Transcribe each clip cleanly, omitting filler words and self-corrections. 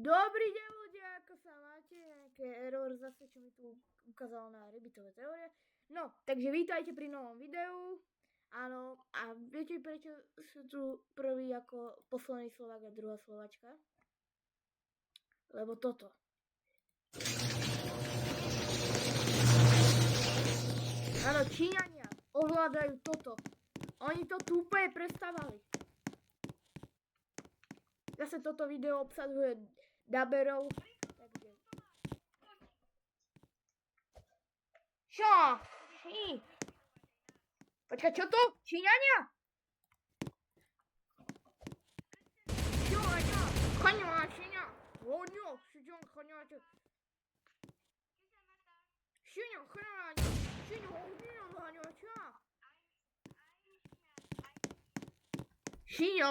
Dobrý deň ľudia, ako sa máte? Nejaký error zase, čo mi tu ukázalo na Rabbitové teórie. No, takže vítajte pri novom videu. Áno, a viete prečo sú tu prvý ako posledný Slovák a druhá Slovačka? Lebo toto. Áno, Číňania ovládajú toto. Oni to tu úplne prestávali. Zase toto video obsahuje daberov, takže... Čo? Počkaj, čo to? Číňania? Číňania? Číňa? Hodňo, Číňa, Číňa. Číňa,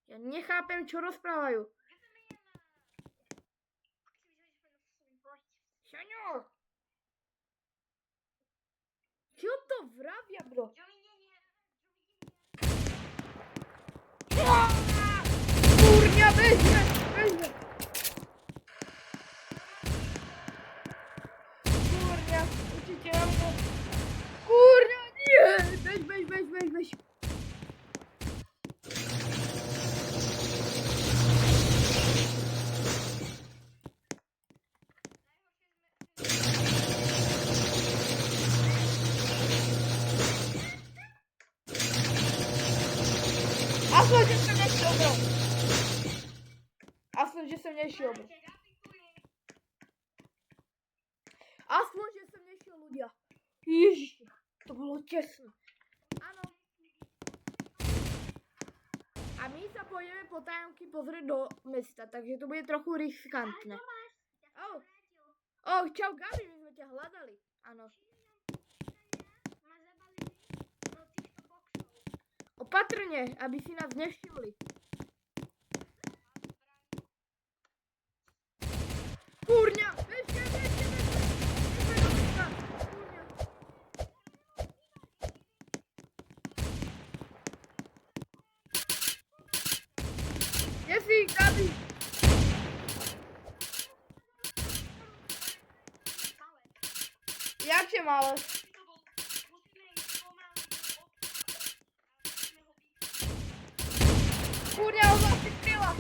ja nechápem, čo rozprávajú. Čo to vravia, bro? Kurňa, bežme! Kurňa, určite na mňa. Kurňa, nie! Bež. Aspoň, že som nešiel, bro. Aspoň, že som nešiel, ľudia. Ježiši, to bolo tesno. Áno. A my sa pôjdeme po tajomky pozrieť do mesta, takže to bude trochu riskantné. Čau Gabi, my sme ťa hľadali. Áno. Opatrne, aby si nás nevšimli. Kurňa, bežte do mesta. Kurňa. Kde si, Gabi? Jakže malé? Kurňa, ho zase kryla.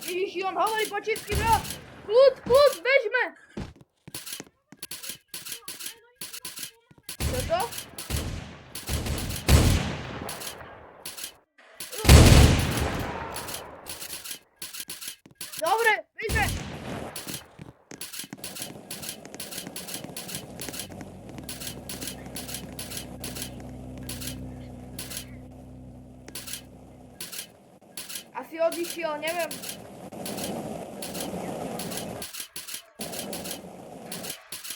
Ježiši, on hovorí po česky, bro. Kľud, bežme. Čo to? Dobre, bežme. Asi odišiel, neviem.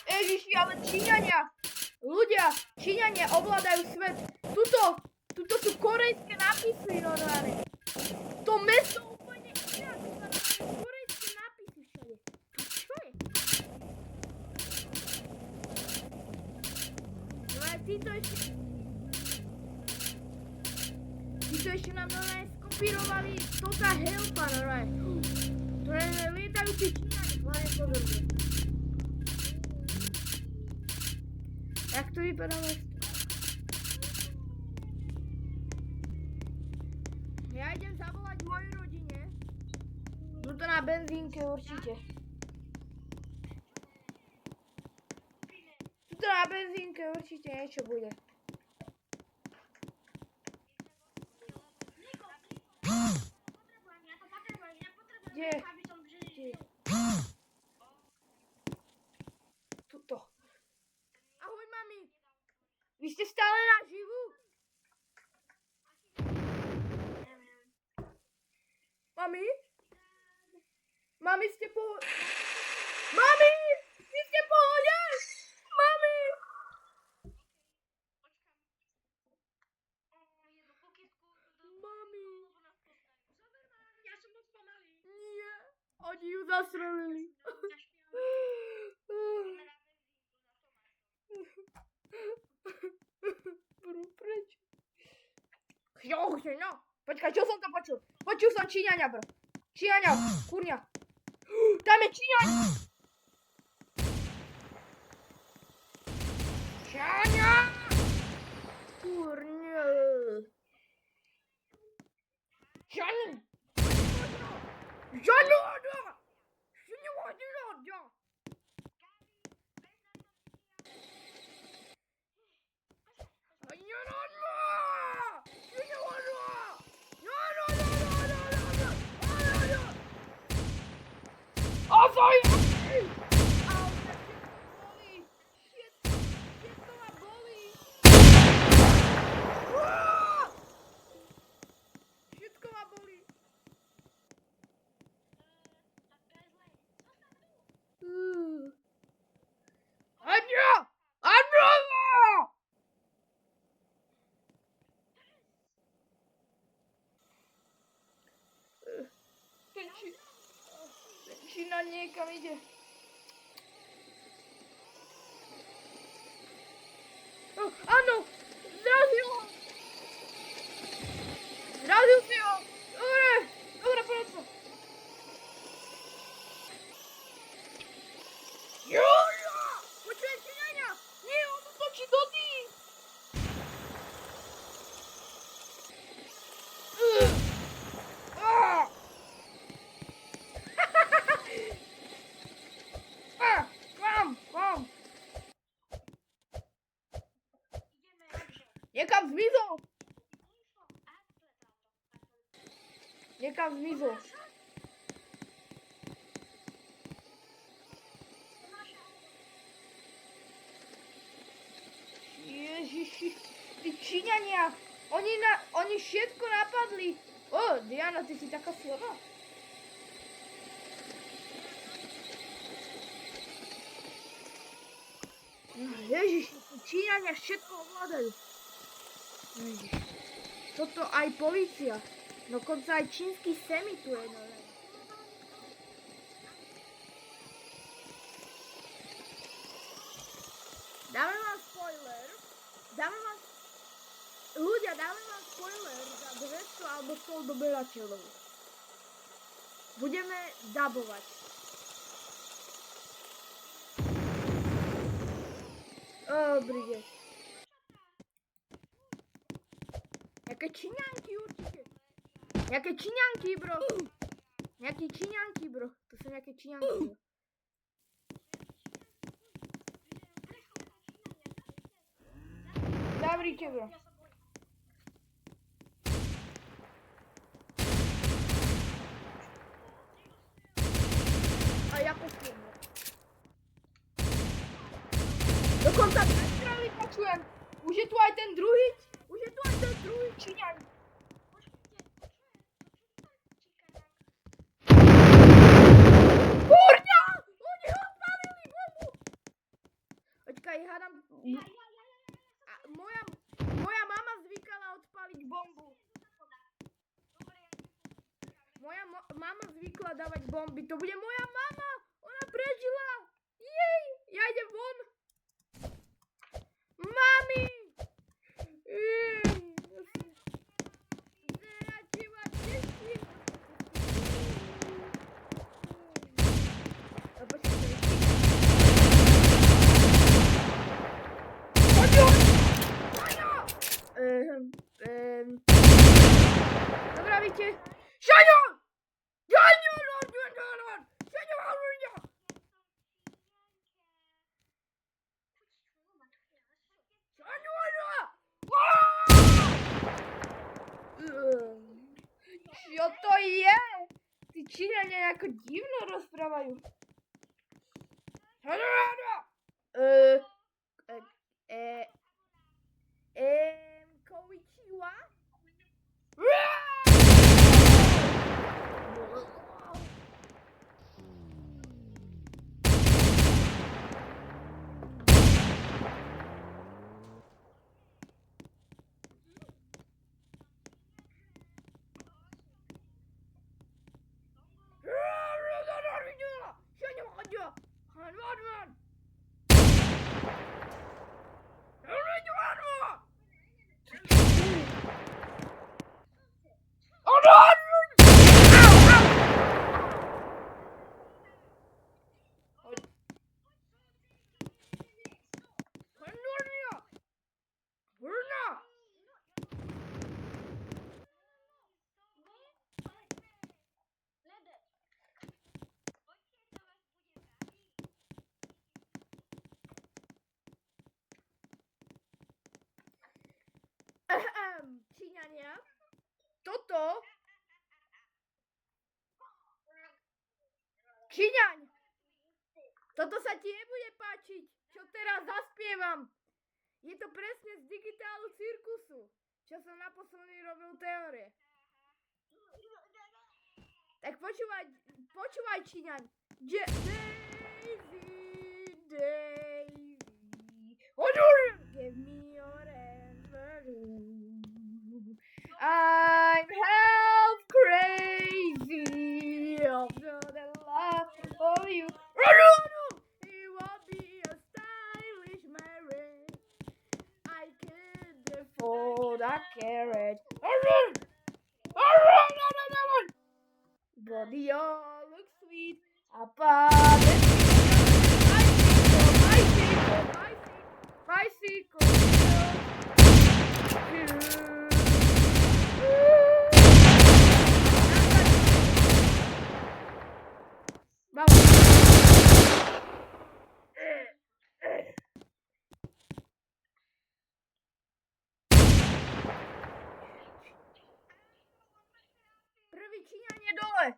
Ježiši, ale Číňania, ľudia, Číňania ovládajú svet. Tuto sú korejské nápisy, normálne. To mesto úplne inak, korejské nápisy všade. To čo je? No a títo ešte nám normálne skopírovali Tota Helpa, normálne. To je lietajúci Číňani, hlavne pozorne. Jak to vypadá mesto? Ja idem zavolať mojej rodine. Tuto na benzínke určite. Tuto na benzínke určite niečo bude. Kde? Tuto. Ahoj, mami. Vy ste stále naživu? Mami? Mami, ste Mami! Vy ste v pohode? Mami! Mami. Ja som moc pomalý. Nie. Oni ju zastrelili. No. Počkaj, čo som to počul? Počul som Číňania, bro. Číňania, kurňa. Tam je Číňan. Číňania. Kurňa. Číňan. Žalúda. Žalúda. Čína niekam ide. Áno! Zrazil ho! Zrazil si ho! Dobre! Dobre, poď sa! Joža! Počujem Číňania! Nie, on točí do tých! Niekam zmizol! Niekam zmizol. Ježiši, tí Číňania, oni všetko napadli. O, Diana, ty si taká silná. Ježiši, tí Číňania všetko ovládajú. Ježiš. Toto aj polícia. Dokonca aj čínsky semi tu je. Dáme vám spoiler. Ľudia, dáme vám spoiler za 200 alebo 100 doberateľov. Budeme dabovať. Dobrý deň. Nejaké Číňanky určite. Nejaké Číňanky, bro. Nejaké Číňanky, bro. To sú nejaké Číňanky, bro. Zavrite, bro. A ja počujem, bro. Dokonca dve strany počujem. Už je tu aj ten druhý Číňan. Kurňa! Oni odpalili bombu! Počkaj, hádam... Moja mama zvykala odpaliť bombu. Moja mama zvykla dávať bomby. To bude moja mama! Ona prežila! Jej! Ja idem von! Mami! Dobrá, víte? Šaňo! Čo to je? Tí Číňania nejako divno rozprávajú. Konnichiwa? toto... Číňaň! Toto sa ti nebude páčiť, čo teraz zaspievam. Je to presne z digitálu cirkusu, čo som naposledy robil teórie. Tak počúvaj Číňaň. Daisy. Give me your answer. I'm half crazy after the love of you. It will be a stylish marriage. I can't afford a carrot. But you all look sweet. Bicycle. Vamos. Prvý Číňanie dole.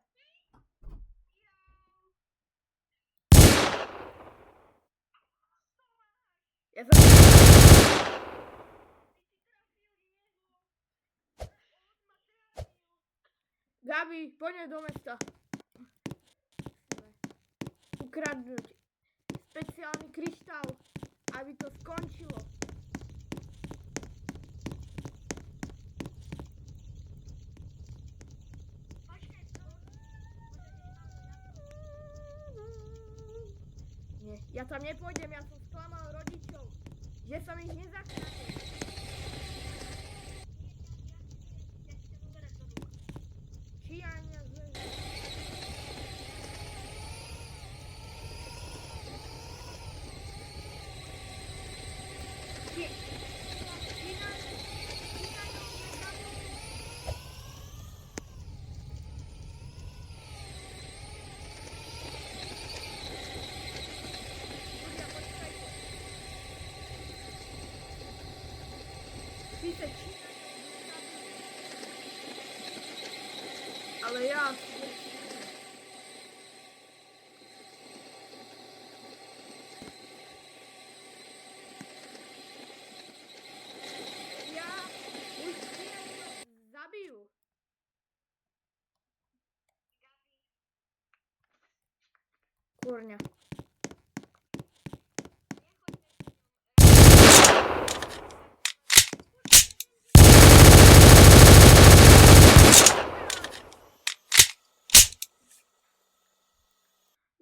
Ja som... Gabi, poďme do mesta. Ukradnúť špeciálny kryštál, aby to skončilo. Nie, ja tam nepôjdem, ja som sklamal rodičov, že som ich nezachránil. Číňania zle. Síce ale ja... Už zabijú. Kurňa.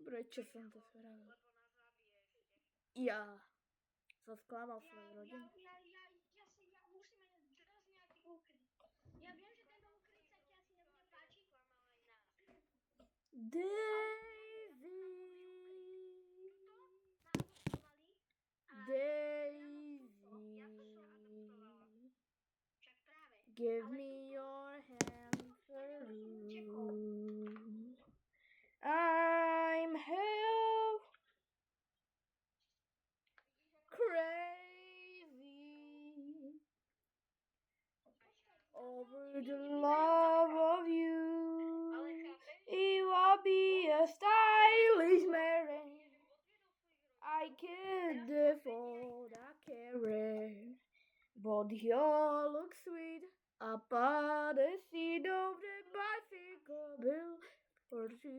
Prečo som to spravil? Ja som sklamal svoju rodinu. Ja musím teraz nejaký ukryt. Ja viem, že tento ukryt sa ti asi nebude páčiť. Daisy. Give me your hand through. I'm half crazy over the love of you. It will be a stylish marriage. I can't afford a carrot, but you look sweet up on the seat of the bicycle bill for two.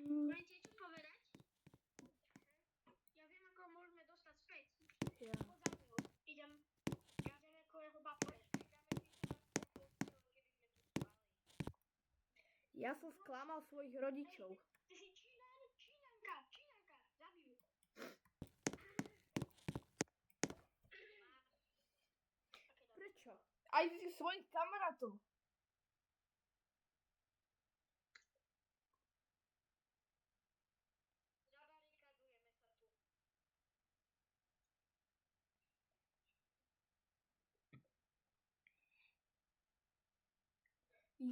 Budem ti čo povedať? Ja viem, ako môžeme dostať späť. Ja. Idem ako jeho babka. Ja som sklamal svojich rodičov. Ty si Číňanka, zabijú. Prečo? Aj svojich kamarátov.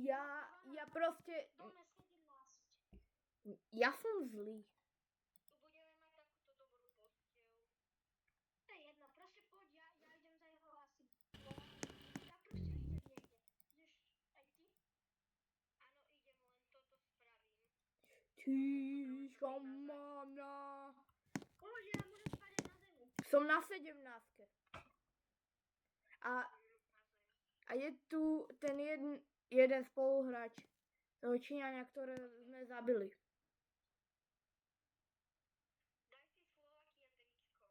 Ja proste... Ja som zlý. Tu budeme mať takúto dobrú posteľ. To je jedno, proste poď, ja idem za jeho asi. Ja proste idem niekde. Ideš aj ty? Ticho, mana. Bože, ja môžem spadať na zemi. Som na 17. A je tu ten jeden spoluhráč toho Číňania, ktoré sme zabili. Daj si Slovakia tričko.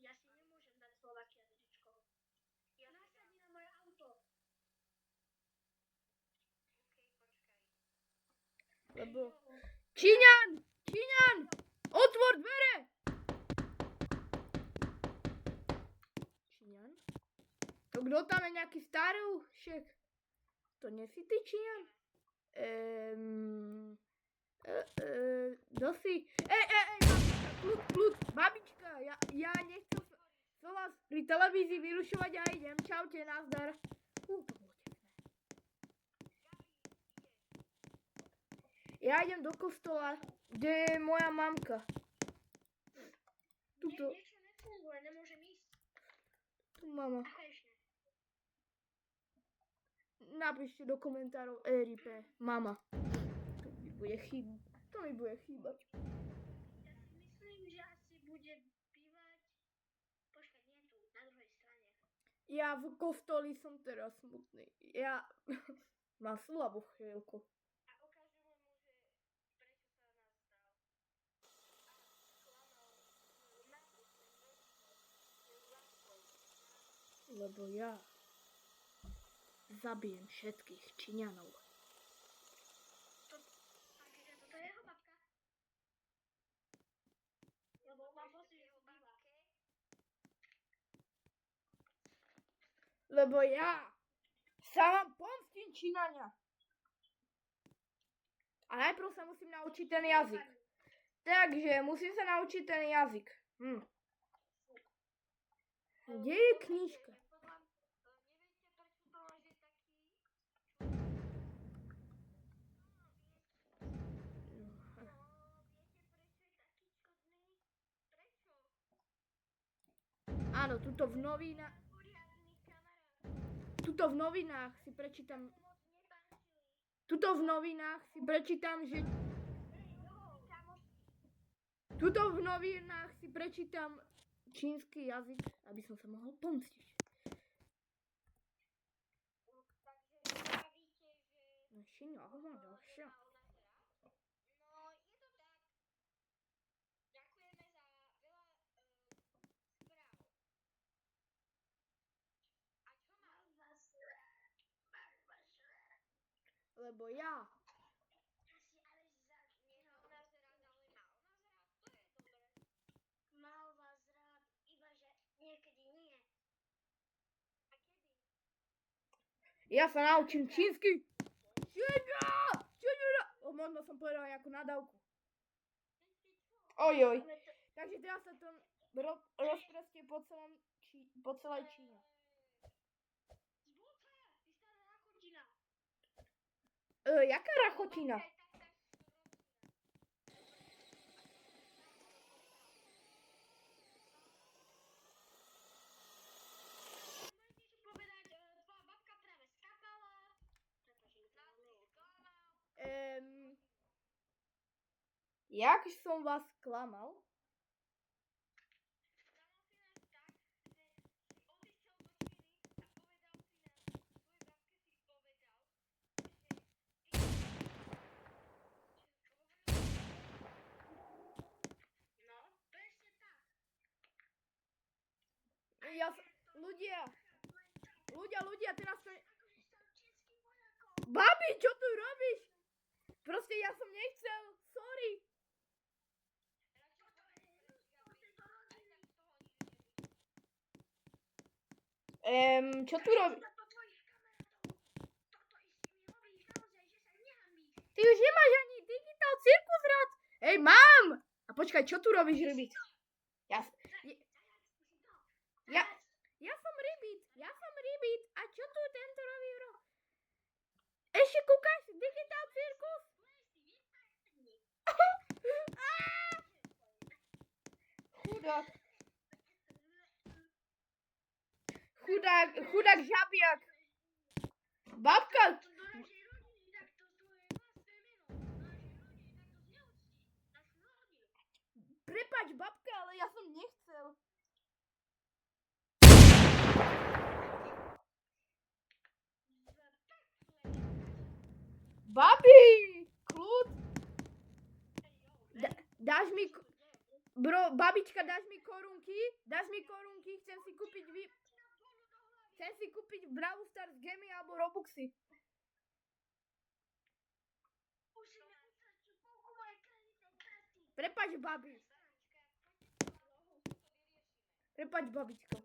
Ja si nemôžem dať Slovakia tričko. Ja nasadí na moje auto. Okej, počkaj. Lebo... Číňan! Otvor dvere! Číňan? To kto tam je nejaký starúšek? To nie si ty Číňan? Kto si? Babička, ja nechcem som vás pri televízii vyrušovať a idem. Čaute, nazdar. To bolo tepné. Ja idem do kostola, kde je moja mamka. Tuto. Niečo nefunguje, nemôžem ísť. Tu mama. Aha, ešte. Napíšte do komentárov RIP. Mama. To mi bude chýbať. Ja si myslím, že asi bude bývať... Počkaj, nie tu, na druhej strane. Ja v kostoli som teraz smutný. Ja mám slabú chvíľku. A ukážem mu, že prečo sa nás stal. A klamal Lebo ja zabijem všetkých Číňanov. Takže toto je jeho babka. Lebo mám pocit, že ho býva. Lebo ja sa vám pomstím, Číňania. A najprv sa musím naučiť ten jazyk. Takže musím sa naučiť ten jazyk. Kde je knižka? Neviete, prečo to je taký... Prečo? Áno, tuto v novinách si prečítam... Tuto v novinách si prečítam, že... Tuto v novinách si prečítam čínsky jazyk, aby som sa mohol pomstiť. No, je to tak. Ďakujeme za veľa správ. A čo mal vás Lebo ja... Asi ale nie mal nás rád, ale mal nás rád, to je dobré. Mal vás rád, iba že niekedy nie. A kedy? Ja sa naučím čínsky. Možno som povedala nejakú nadávku. Ojoj. Takže teraz sa to rozprestie po celej Číne. Zbúca, ty stará rachotina. Jaká rachotina? Môžete si povedať, tvoja babka práve skákala. Jak som vás klamal? Ľudia, teraz to... Babi, čo tu robíš? Proste ja som nechcel, sorry. Čo tu robíš? Ty už nemáš ani digitál cirkus rád. Hej, mám! A počkaj, čo tu robíš, Rybit? Ja som Rybit. A čo tu tento robí roh? Ešte kúkaš digitál cirkus? Chudák žabiak. Babka. Prepáč, babka, ale ja som nechcel. Babi, kľud. Dáš mi... Bro, babička, dáš mi korunky? Dáš mi korunky? Chcem si kúpiť Brawl Stars Gemy alebo Robuxy. Prepáč, babi. Prepáč, babičko.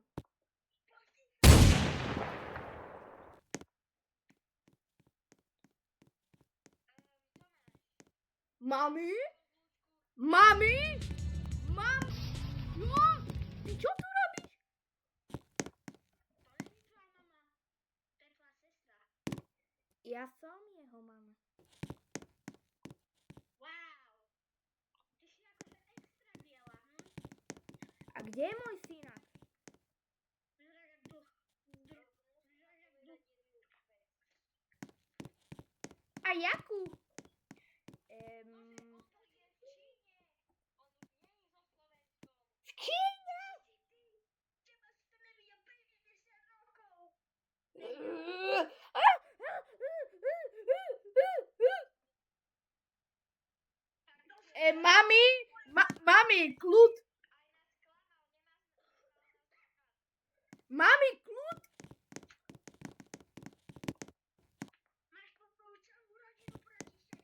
Mami? Mami? Mam? Čo? Ty čo tu robíš? To není tvoja mama. To je tvoja sestra. Ja som jeho mama. Wow. Ty si akože extra biela, A kde je môj synak? Vyzerá jak duch. A jakú? V Číne? Teba si to nevidia 50 rokov. Mami? Mami, kľud. Mami, kľud. Máš poplú celú rodinu proti sebe.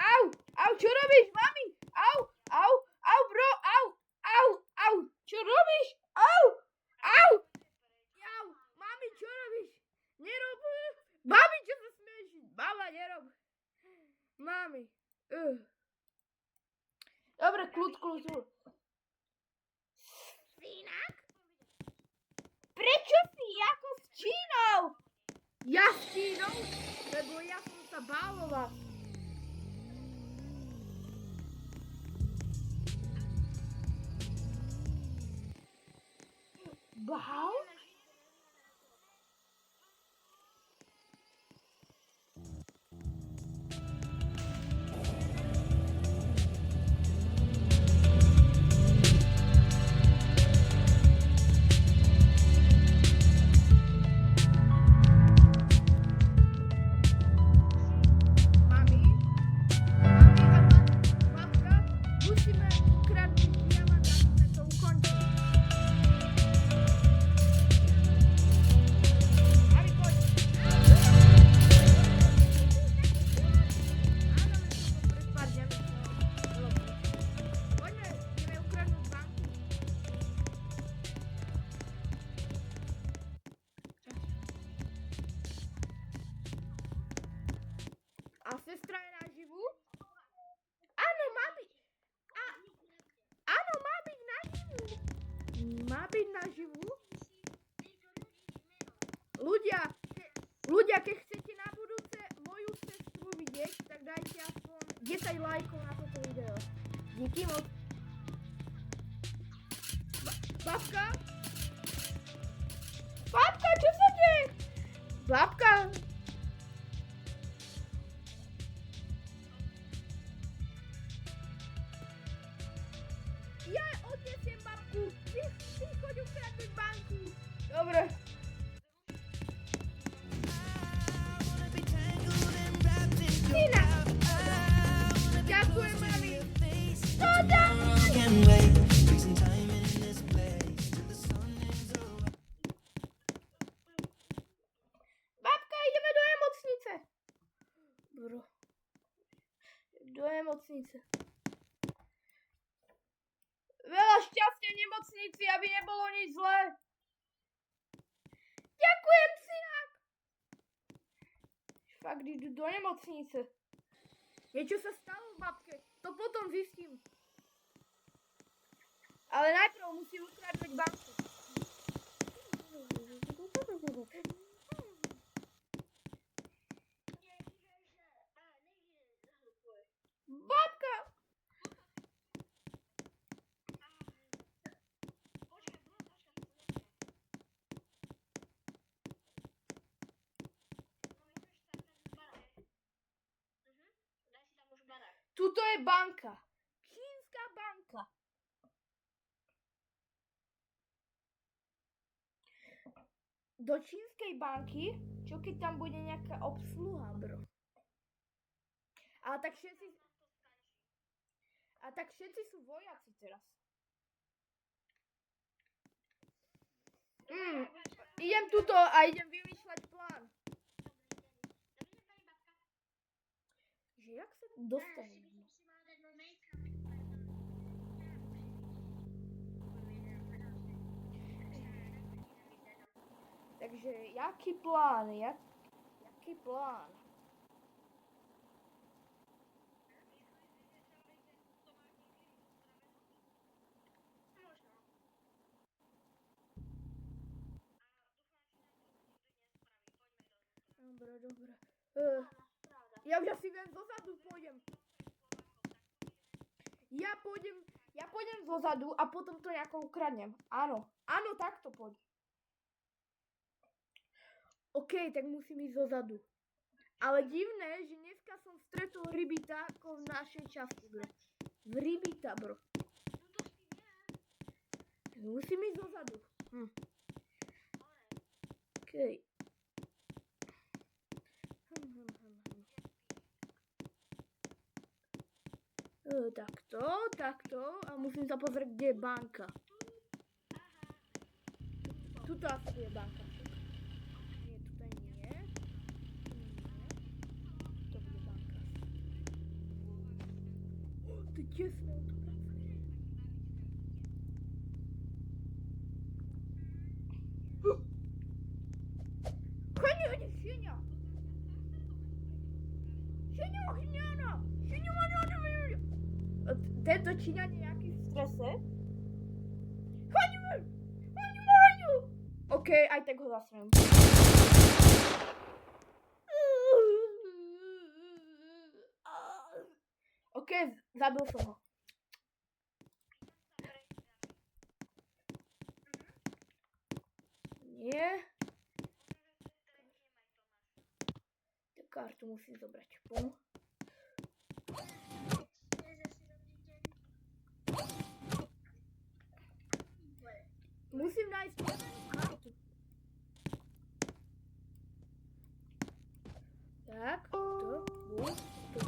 Au, au, čo robíš, mami? Au, au, au, bro, au, au, au. Čo robíš? Au, au. Au, mami, čo robíš? Nerob. Babi, čo sa smieš? Baba, nerob. Mami. Dobre, kľud. Synak? Prečo si ako s Čínou? Ja s Čínou? Lebo ja som sa bálovala. Bál? Mami? Mami a babka? Musíme ukradnúť diamant, aby sme to ukončili. Mami, poď. Áno, len som to pred pár dňami chcel. Poďme, ideme ukradnúť banku. A sestra je naživu? Áno, má byť. Áno, má byť naživu. Má byť naživu? Ľudia, keď chcete na budúce moju sestru vidieť, tak dajte aspoň 10 lajkov na toto video. Díky moc. Babka? Babka, čo sa deje? Babka? Ja odnesiem babku. Ty choď ukradnúť banku. Dobre. Syna. Ďakujem, mami. To daj. Babka, ideme do nemocnice. Bro. Do nemocnice. Veľa šťastia v nemocnici, aby nebolo nič zlé. Ďakujem, synák. Fakt idú do nemocnice. Niečo sa stalo v babke. To potom zistím. Ale najprv musím ukradnúť banku. Babka! Tuto je banka. Čínska banka. Do čínskej banky, čo keď tam bude nejaká obsluha, bro. A tak všetci sú vojaci teraz. Idem tuto a idem vymýšľať plán. Dobrý deň, babka. Že jak sa dostanem? Si mala dať môj make-up. Takže, jaký plán? Jaký plán? Dobre. Ja už asi viem, zozadu pôjdem. Ja pôjdem zozadu a potom to nejako ukradnem. Áno, takto poď. OK, tak musím ísť zozadu. Ale divné, že dneska som stretol rybita ako v našej časti, bro. V rybita, bro. Musím ísť zozadu. OK. Takto. A musím sa pozrieť, kde je banka. Tuto asi je banka. Nie, tutaj nie. To bude banka. Ty tesné autografy. Chodí, świnia! Tento Číňan je nejaký v strese. Chodíme! OK, aj tak ho zasrem. OK, zabil som ho. Nie. Tak kartu musím zobrať. Pum. Musím nájsť kartu. Tak, to.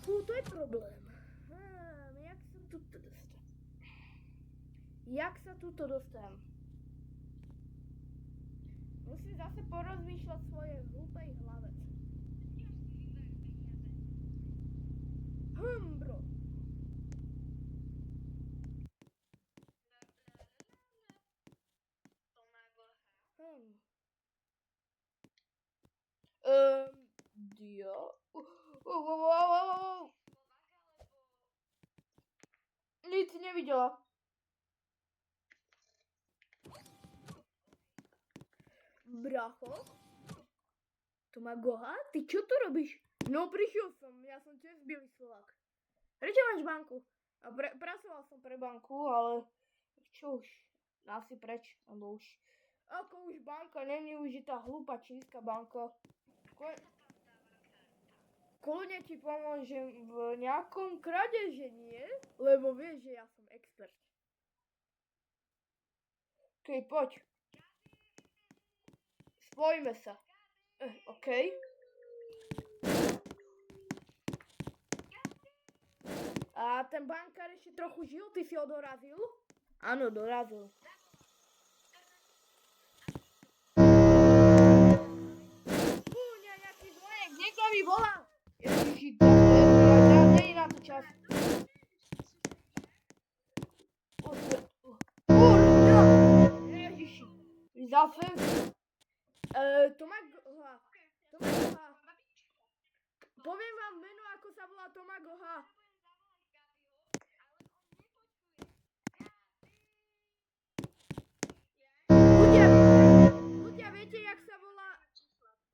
To je problém. Jak sa tuto dostanem? Musím zase porozmýšľať svoje hlúpej hlave. Bro. Dio. Nic nevidela. Bracho? To má Goha? Ty čo tu robíš? No prišiel som, ja som tiež bielý Slovák. Prečo máš banku? A pracoval som pre banku, ale čo už? Asi preč, lebo už ako už banka není už je tá hlúpa čínska banka. Kľudne ti pomôžem v nejakom kradeži, nie? Lebo vieš, že ja som expert. OK, poď. Spojíme sa. OK. A ten bankár ešte trochu žil? Ty si ho dorazil? Áno, dorazil. Nejaký zvonec, niekto mi volá. Ježiši, to nie je na to čas. Ježiši. Zase. To má Goha. Poviem vám meno, ako sa volá Toma Goha.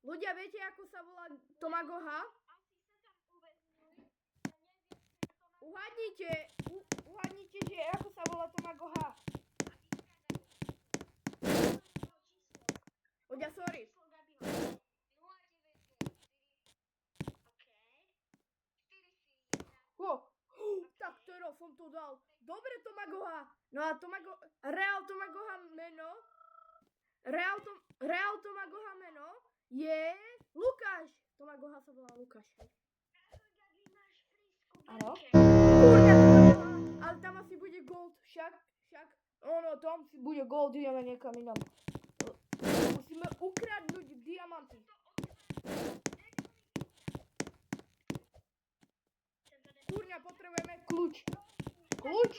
Ľudia, viete, ako sa volá Toma Goha? Uhádnite, že ako sa volá Toma Goha. Ľudia, sorry. som to dal. Dobre, Tomagoha. No a Real Tomagoha meno. Real Tomagoha meno je Lukáš. Tomagoha sa volá Lukáš. Áno. Kurňa, ale tam asi bude gold. Však. Ono, tam si bude gold. Ideme niekam inam. Musíme ukradnúť diamanty. Kurňa, potrebujeme kľúč. Kľúč?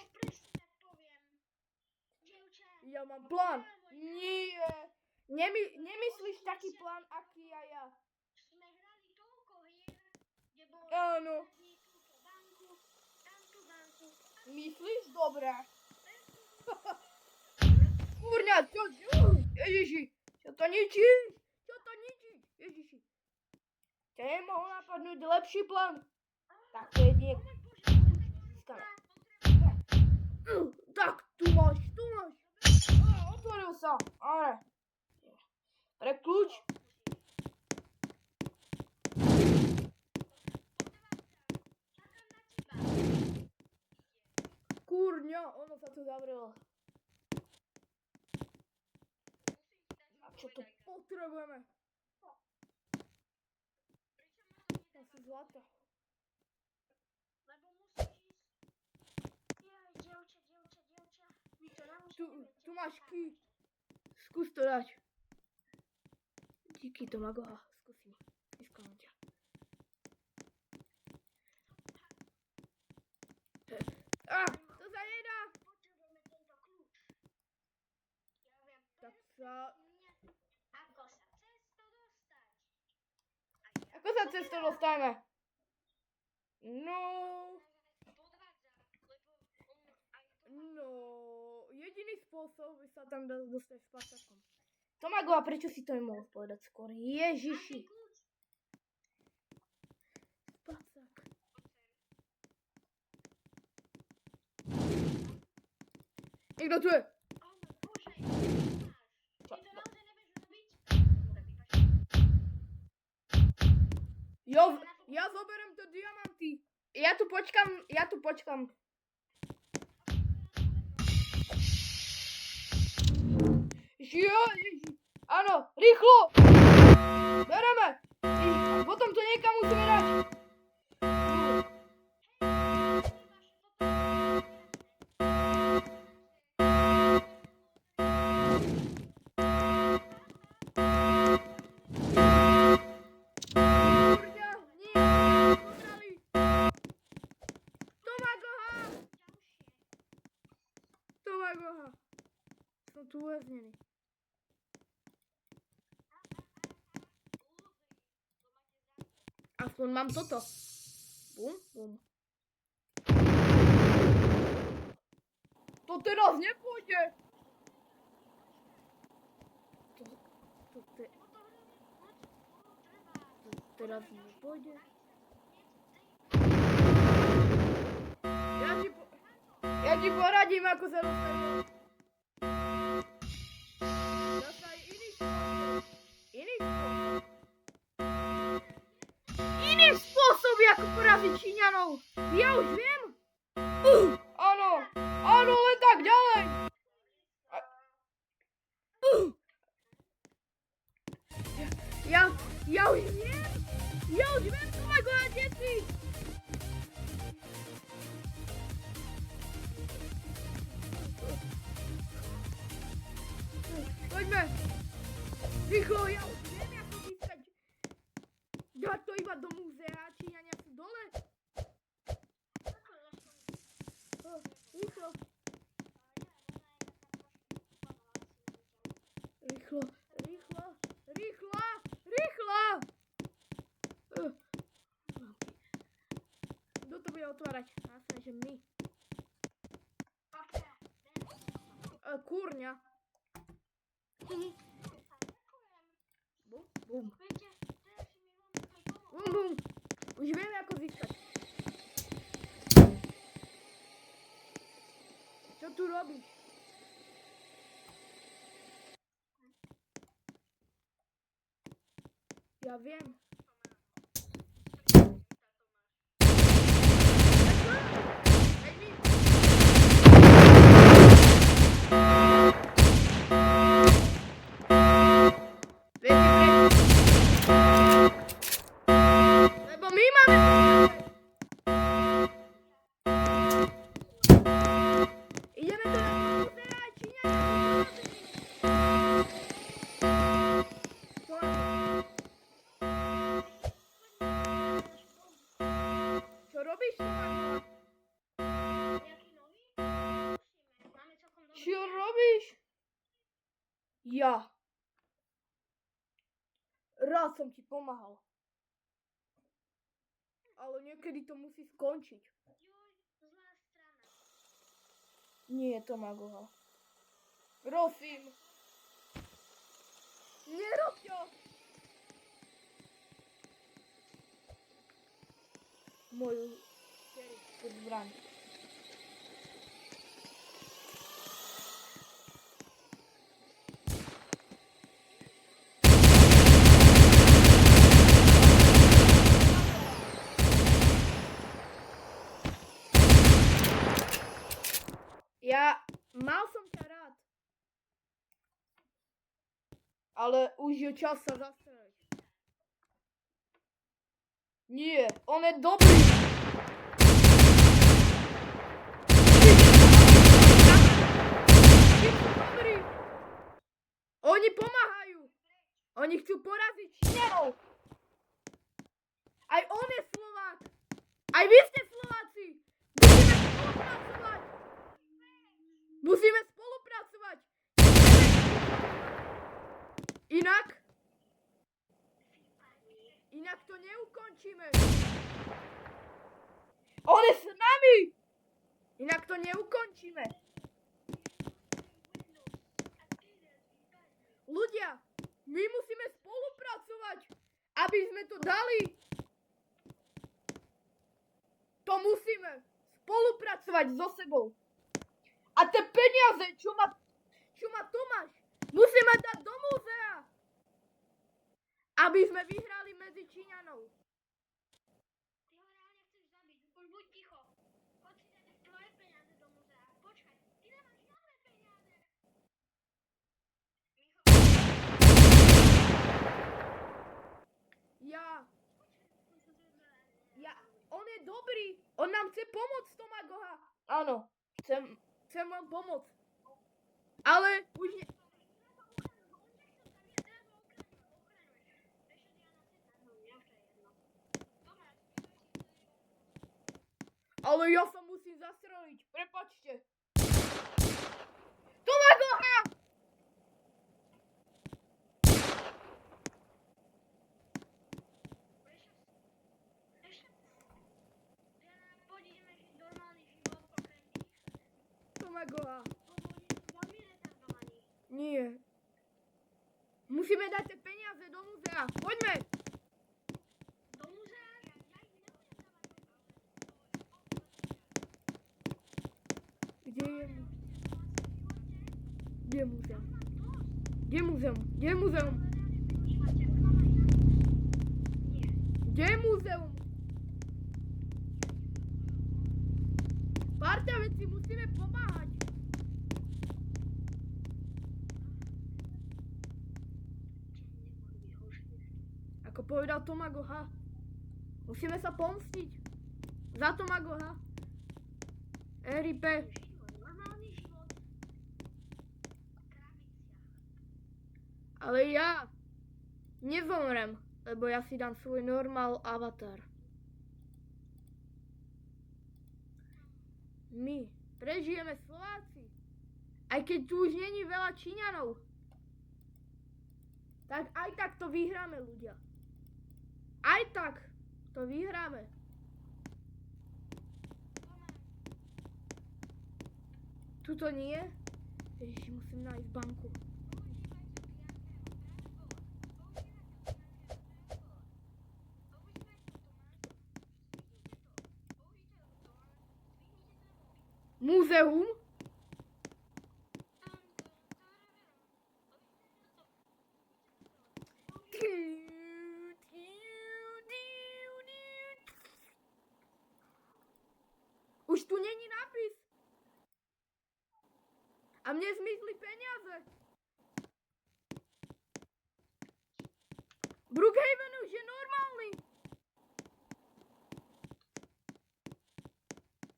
Ja mám plán. Nie. Nemyslíš taký plán, aký ja. Sme hrali toľko hier, kde bolo Áno. túto banku, tamtú banku. Myslíš? Dobre. Kurňa, čo? Ježiši. Čo to ničíš? Ježiši. Ťa nemohol napadnúť lepší plán? Tak to je jedine. Získame. Tak, tu máš. Otvoril sa. Ale. Pre kľúč. Kurňa, ono sa tu zavrelo. A čo to potrebujeme? Asi zlato. Lebo musíš ísť. Jaj, dievča. My to namusíme. Tu máš key. Skús to dať. Díky, Tomagoha. Skúsim. Získam ťa. To sa nedá. Potrebujeme tento kľúč. Ja viem. Tak sa... Ako sa cez to dostať? Ako sa cez to dostaneme? No... No... Jediný spôsob by sa tam dal dostať s pasakom. Tomagoha, prečo si to nemohol povedať skôr? Ježiši. Spacák. Niekto tu je. Ja zoberiem to diamanty. Ja tu počkam. Ježiši. Áno, rýchlo. Bereme. Potom to niekam musíme dať. Tomagoha. Som tu uväznený. Aspoň mám toto. Bum. To teraz nepôjde. To teraz nepôjde. Ja ti poradím, ako sa dostane. Dostaj iný spôsob, ako poraziť Číňanov. Ja už viem. Áno, len tak ďalej. Ja už viem, Tomagoha, kde si. Poďme. Rýchlo, ja už viem, ako získať. Dať to iba do múzea, Číňania sú dole. Rýchlo. Kto to bude otvárať? Jasné, že my. Kurňa. Bum. Už vieme, ako získať. Čo tu robíš? Ja viem. robíš, Tomáko? Jaký nový? Musíme. Máme celkom dobrý. Čo robíš? Ja. Rád som ti pomáhal. Ale niekedy to musí skončiť. Juj, zlá strana. Nie, Tomáko. Prosím. Nerob to. Moju šeričku zbraň. Mal som ťa rád. Ale už je čas sa zastreliť. Nie, on je dobrý. Dobrý. Oni pomáhajú. Oni chcú poraziť Číňanov. Aj on je Slovák. Aj vy ste Slováci. Musíme spolupracovať. Inak to neukončíme. On je s nami. Inak to neukončíme. Ľudia, my musíme spolupracovať, aby sme to dali. To musíme spolupracovať so sebou. A tie peniaze, čo má Tomáš, musíme dať do múzea. Aby sme vyhrali medzi Číňanov. Ty ho reálne chceš zabiť, už buď ticho. Poď si dať tvoje peniaze do muzea. Počkaj, ty nemáš žiadne peniaze. On je dobrý. On nám chce pomôcť, Tomágoha. Áno, chcem vám pomôcť. Ale už nie... Ale ja sa musím zastreliť. Prepačte. Tomágoha! Tomágoha. Nie. Musíme dať tie peniaze do múzea. Poďme. Do muzea? Kde je múzeum? Kde je múzeum? Kde je múzeum? Kde je múzeum? Parta, veď si musíme pomáhať. Ako povedal Tomágoha, musíme sa pomstiť. Za Tomágoha. RIP. Ale ja nezomrem, lebo ja si dám svoj normál avatar. My prežijeme Slováci. Aj keď tu už není veľa Číňanov. Tak aj tak to vyhráme, ľudia. Aj tak to vyhráme. Tuto nie? Ježiši, musím nájsť banku. Múzeum? Už tu není nápis. A mne zmizli peniaze. Brookhaven už je normálny.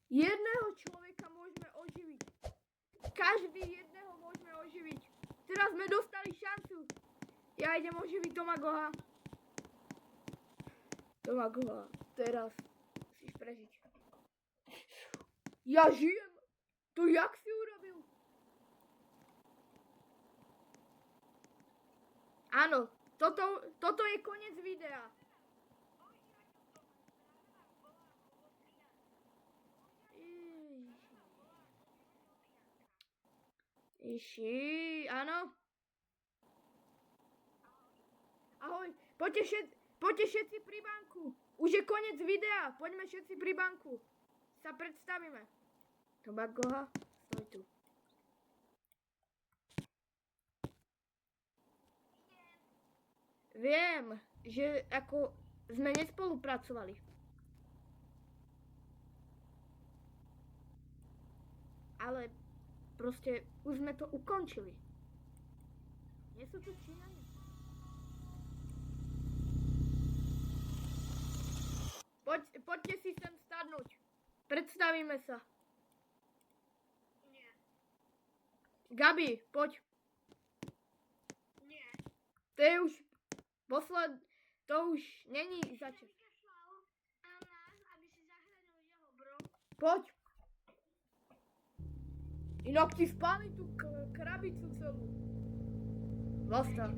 Jedného človeka môžeme oživiť. Každý jedného môžeme oživiť. Teraz sme dostali šancu. Ja idem oživiť Tomágoha. Tomágoha, teraz musíš prežiť. Ja žijem. To jak si urobil? Áno, toto je koniec videa. Iši, áno. Ahoj, poďte všetci pri banku. Už je koniec videa, poďme všetci pri banku. Sa predstavíme. Tomagoha, stoj tu. Viem, že ako sme nespolupracovali. Ale proste už sme to ukončili. Nie sú tu Číňania. Poďte si sem sadnúť. Predstavíme sa. Nie. Gabi, poď. Nie. To je už to už není začať. Vykašľal na nás, aby si zachránil jeho, bro. Poď. Inak ti spáli tú krabicu celú. Vlasta.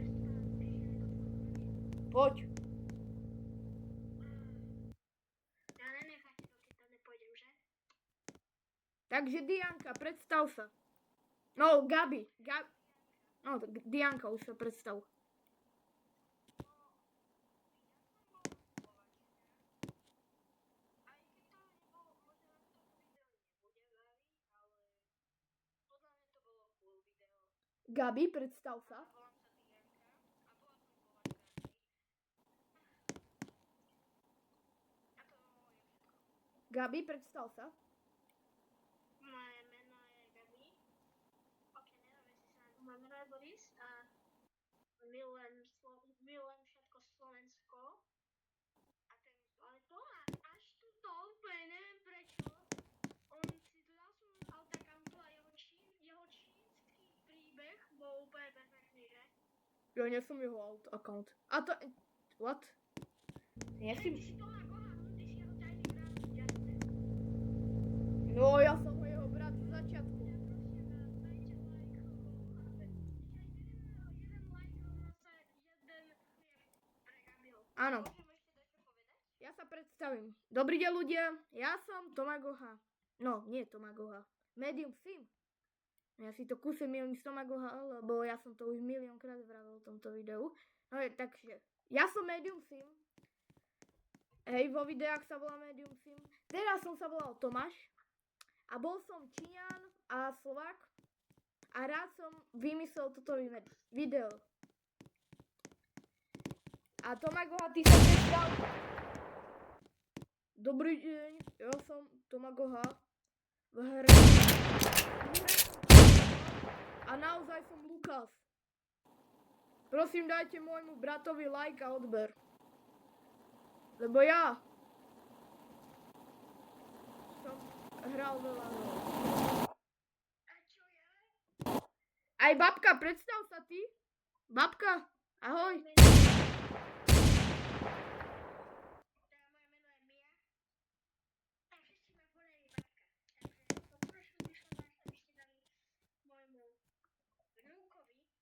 Poď. Ja nenecháte, dokiaľ to nepôjdem, že? Takže Dianka, predstav sa. No, Gabi. No, tak Dianka už sa predstav. Gabi, predstav sa. Gabi, predstav sa. Moje meno je Gabi. Ok, neviem, si sa moje meno je Boris a milujem všetko Slovensko. A ale to až tuto, úplne neviem prečo. On si tu dal som autokantu a jeho čínsky príbeh bol úplne perfektný, že? Ja nie som jeho account. A to... What? Nie Ty si... si to na Goha, ty si jeho tajný brat, jasne. No, ja som jeho brat z začiatku. Ja prosím vás, dajte like. Jeden like rovná sa jeden chlieb pre Gabiho. Áno. Môžem ešte dať čo povedať? Ja sa predstavím. Dobrý deň ľudia, ja som Tomagoha. No, nie Tomagoha. Medium Sim. Ja si to kúsem milím z Tomagoha, lebo ja som to už miliónkrát vravel v tomto videu. No takže, ja som Medium Sim. Hej, vo videách sa volá Medium Sim. Teraz som sa volal Tomáš. A bol som Číňan a Slovák. A rád som vymyslel toto video. A Tomagoha, ty sa predstav. Dobrý deň, ja som Tomagoha. V hre. A naozaj som Lukas. Prosím, dajte môjmu bratovi like a odber. Lebo ja som hral veľa. A čo ja? Aj babka, predstav sa ty. Babka, ahoj. Teda moje meno je Mia. A všetci ma volajú babka. Takže poprosil by som vás, aby ste dali môjmu vnúkovi like.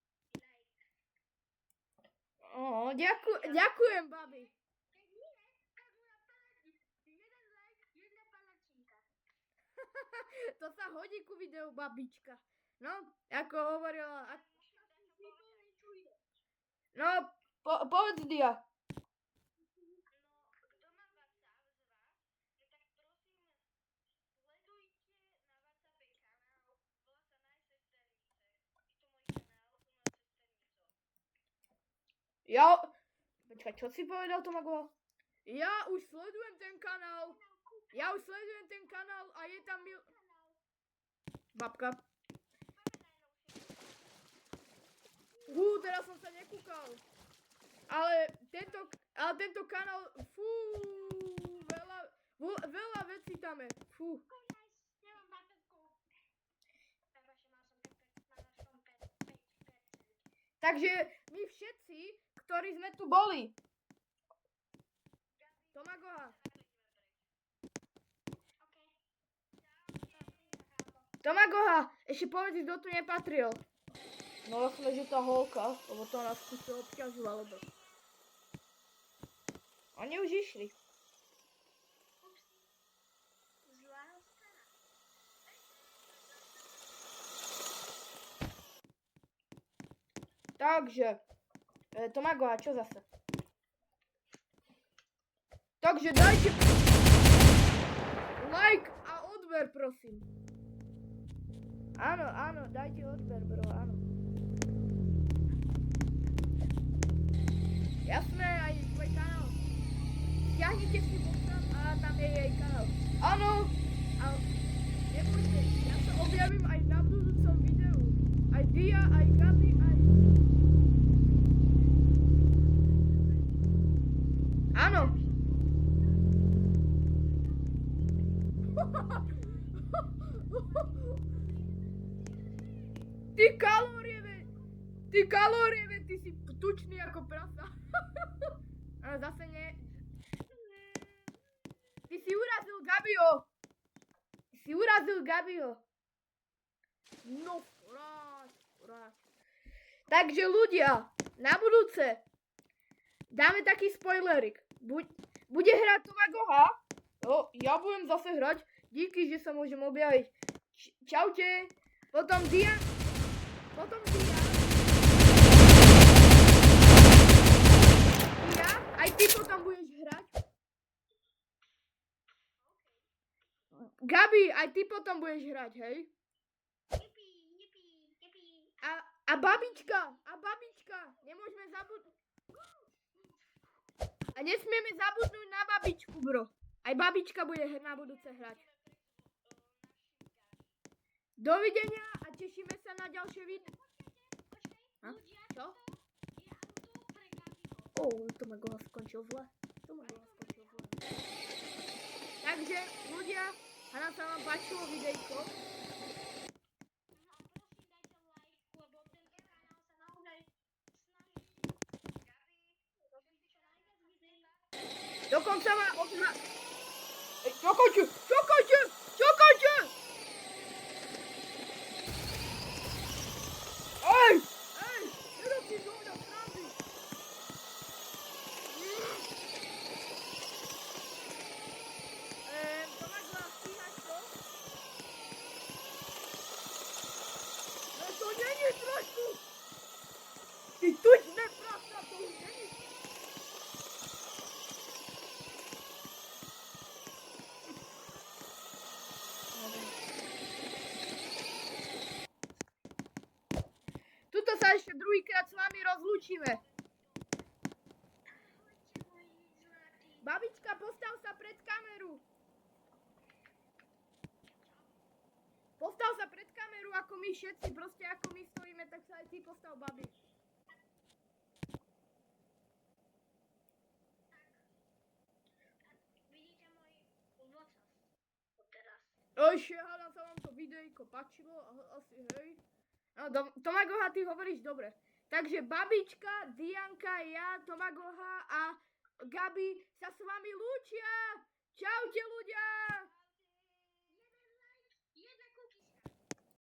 Ďakujem, babi. Keď nie, tak mu napadne jeden like, jedna palačinka. To sa hodí ku videu, babička. No, ako hovorila... No, povedz Dia. No, kto má WhatsApp z vás, tak prosím, sledujte na WhatsAppe kanál, volá sa Najsesternice. Je to môj kanál, to moja sesternico. Počkaj, čo si povedal, Tomago? Ja už sledujem ten kanál. A je tam babka. Teraz som sa nekúkal. Ale tento kanál, veľa vecí tam je. Fú. Nemám baterku. Prepačte, mal som 5%. Takže my všetci, ktorí sme tu boli. Tomagoha. OK. Čaute. Tomagoha, ešte povedz, kto tu nepatril. No vlastne, že tá holka, lebo to nás kúse obťažila, lebo... Oni už išli. Ups. Zlá strana. Takže, Tomagoha, čo zase? Takže dajte like a odber, prosím. Áno, áno, dajte odber, bro, áno. Jasné, aj tvoj kanál. Stiahnite si potom a tam je jej kanál. Áno, ale nebojte, ja sa objavím aj na budúcom videu. Aj Dia, aj Gabi, aj... Áno. Ty kalórie, ty si tučný ako prasa. Ale zase nie. Ty si urazil Gabio. No, rád. Takže ľudia, na budúce dáme taký spoilerik. Bude hrať Tomagoha. No, ja budem zase hrať. Díky, že sa môžem objaviť. Čaute. Potom Dia. Dia, aj ty potom budeš hrať. Gabi, aj ty potom budeš hrať, hej? Yippee. A babička. Nemôžeme zabudnúť. A nesmieme zabudnúť na babičku, bro. Aj babička bude na budúce hrať. Dovidenia a tešíme sa na ďalšie video. Počkaj, ľudia, Čo? je auto pre Gabiho. Tomagoha skončil zle. Takže, ľudia, hľadám sa vám páčilo videjko. No a prosím dajte like, lebo tento kanál sa naozaj snaží Gabi robiť čo najviac videí. Dokonca má odhľad. Čokajte! Ej! Nerob si zo mňa srandy. Tomagoha, stíhaš to? To není trošku. Ty tučné prasa, to už není. Tuto sa ešte druhýkrát s vami rozlúčime. Babička, postav sa pred kameru. Postav sa pred kameru, ako my všetci, proste ako my stojíme, tak sa aj ty postav, babi. Vidíte môj vocas teraz. Ešte, hádam sa vám to videjko páčilo, asi hej. No, Tomagoha, ty hovoríš dobre. Takže babička, Dianka, ja, Tomagoha a Gabi sa s vami lúčia. Čaute ľudia!